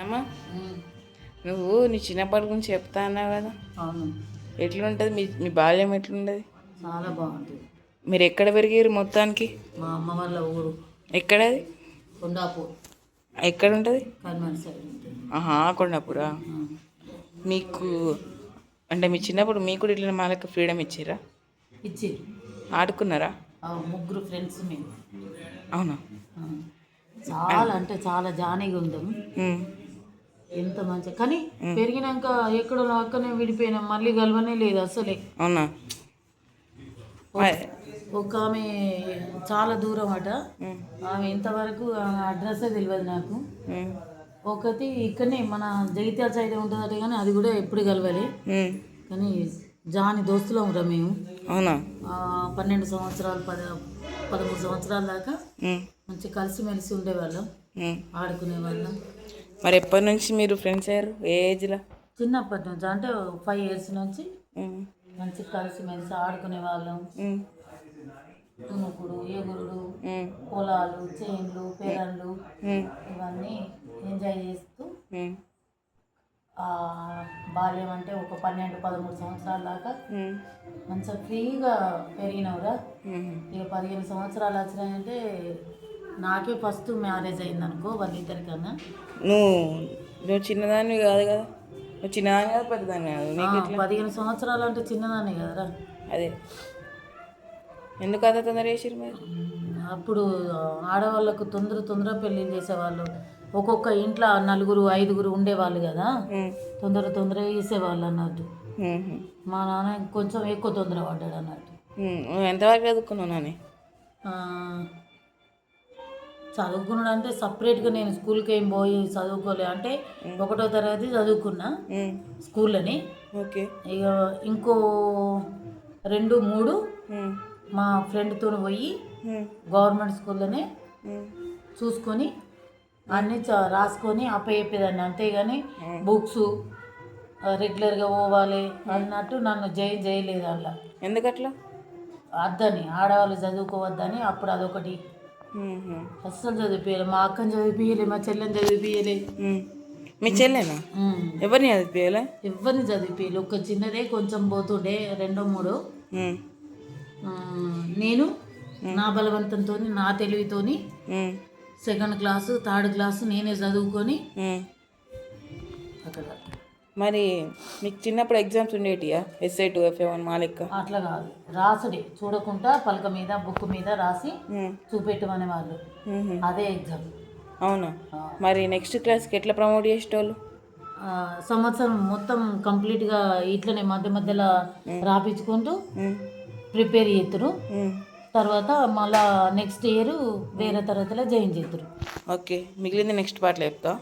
అమ్మా, నువ్వు నీ చిన్నప్పటి గురించి చెప్తా అన్నావు కదా. అవును, ఎట్లుంటుంది మీ బాల్యం? ఎట్లుంటుంది? చాలా బాగుంటుంది. మీరు ఎక్కడ పెరిగారు మొత్తానికి? మా అమ్మ వాళ్ళ ఊరు ఎక్కడది? కొండాపూర్. ఎక్కడ ఉంటుంది? కర్మల్ సైడ్ ఉంటుంది. ఆహా, కొండాపురా. మీకు అంటే మీ చిన్నప్పుడు మీకు కూడా ఇట్లా మా లెక్క ఫ్రీడమ్ ఇచ్చారా? ఇచ్చింది. ఆడుకున్నారా? ముగ్గురు ఫ్రెండ్స్ మేము. అవునా? చాలా అంటే చాలా జానీగా ఉంటాం. ఎంత మంచిగా, కానీ పెరిగినాక ఎక్కడో అక్కనే విడిపోయినాం, మళ్ళీ కలవనే లేదు అసలే. అవునా? ఒక ఆమె చాలా దూరం అట, ఆమె ఇంతవరకు అడ్రస్సే తెలియదు నాకు. ఒకటి ఇక్కడనే మన జగిత్యాల సైడ్ ఉంటుందట, కానీ అది కూడా ఎప్పుడు కలవాలి. కానీ జాని దోస్తులు ఉంటా మేము. అవునా? 12 సంవత్సరాలు 13 సంవత్సరాల దాకా మంచిగా కలిసిమెలిసి ఉండేవాళ్ళం, ఆడుకునేవాళ్ళం. మరి ఎప్పటి నుంచి మీరు ఫ్రెండ్స్ అయ్యారు? ఏ ఏజ్లో? చిన్నప్పటి నుంచి, అంటే 5 years నుంచి మంచిగా కలిసిమెలిసి ఆడుకునేవాళ్ళం. తుణుకుడు, ఎగురుడు, పొలాలు, చేన్లు, పేరళ్ళు ఇవన్నీ ఎంజాయ్ చేస్తూ బాల్యం అంటే ఒక 12-13 సంవత్సరాల దాకా మంచిగా ఫ్రీగా పెరిగినవురా. ఇక 15 సంవత్సరాలు వచ్చినాయంటే నాకే ఫస్ట్ మ్యారేజ్ అయిందనుకో వాళ్ళిద్దరికన్నా. నువ్వు చిన్నదాన్ని కాదు కదా? నువ్వు చిన్నదాన్ని కాదు, పెద్దదాన్ని కాదు. 15 సంవత్సరాలు అంటే చిన్నదాన్ని కదరా. అదే ఎందుకు అంత తొందర చేసిరు మరి? అప్పుడు ఆడవాళ్ళకు తొందర పెళ్ళిళ్ళు చేసేవాళ్ళు. ఒక్కొక్క ఇంట్లో 4-5 ఉండేవాళ్ళు కదా, తొందర చేసేవాళ్ళు అన్నట్టు. మా నాన్న కొంచెం ఎక్కువ తొందర పడ్డాడు అన్నట్టు. ఎంతవరకు చదువుకున్నావు నాని? చదువుకున్నాడు అంటే సపరేట్గా నేను స్కూల్కి ఏం పోయి చదువుకోలే. అంటే 1వ తరగతి చదువుకున్నా స్కూల్లోని. ఓకే. ఇక ఇంకో 2-3 మా ఫ్రెండ్తో పోయి గవర్నమెంట్ స్కూల్లోనే చూసుకొని అన్నీ రాసుకొని అప్పచెప్పేదాన్ని. అంతేగాని బుక్స్ రెగ్యులర్గా పోవాలి అన్నట్టు నన్ను చేయలేదు అట్లా. ఎందుకట్లా? వద్దని, ఆడవాళ్ళు చదువుకోవద్దని అప్పుడు అదొకటి. అస్సలు చదివిపోయలే, మా అక్కని చదివిపోయలే, మా చెల్లెని చదివిపోయలే. మీ చెల్లెనా? ఎవరిని చదివిపోయలే? ఎవరిని చదివిపోయలే. ఒక చిన్నదే కొంచెం పోతుండే 2-3. నేను నా బలవంతంతో, నా తెలివితోని 2nd క్లాసు 3rd క్లాసు నేనే చదువుకొని అక్కడ. మరి మీకు చిన్నప్పుడు ఎగ్జామ్స్ ఉండేటియా? SI 2 FA1 మా లెక్క? అట్లా కాదు, రాసుడే చూడకుండా పలక మీద బుక్ మీద రాసి చూపెట్టమనే వాళ్ళు. అదే ఎగ్జామ్. అవునా? మరి నెక్స్ట్ క్లాస్కి ఎట్లా ప్రమోట్ చేసేటోళ్ళు? సంవత్సరం మొత్తం కంప్లీట్గా ఇట్లనే మధ్యలో రాపించుకుంటూ ప్రిపేర్ చేస్తారు. తర్వాత మళ్ళా నెక్స్ట్ ఇయర్ వేరే తరగతిలో జాయిన్ చేస్తారు. ఓకే, మిగిలింది నెక్స్ట్ పార్ట్లో చెప్తా.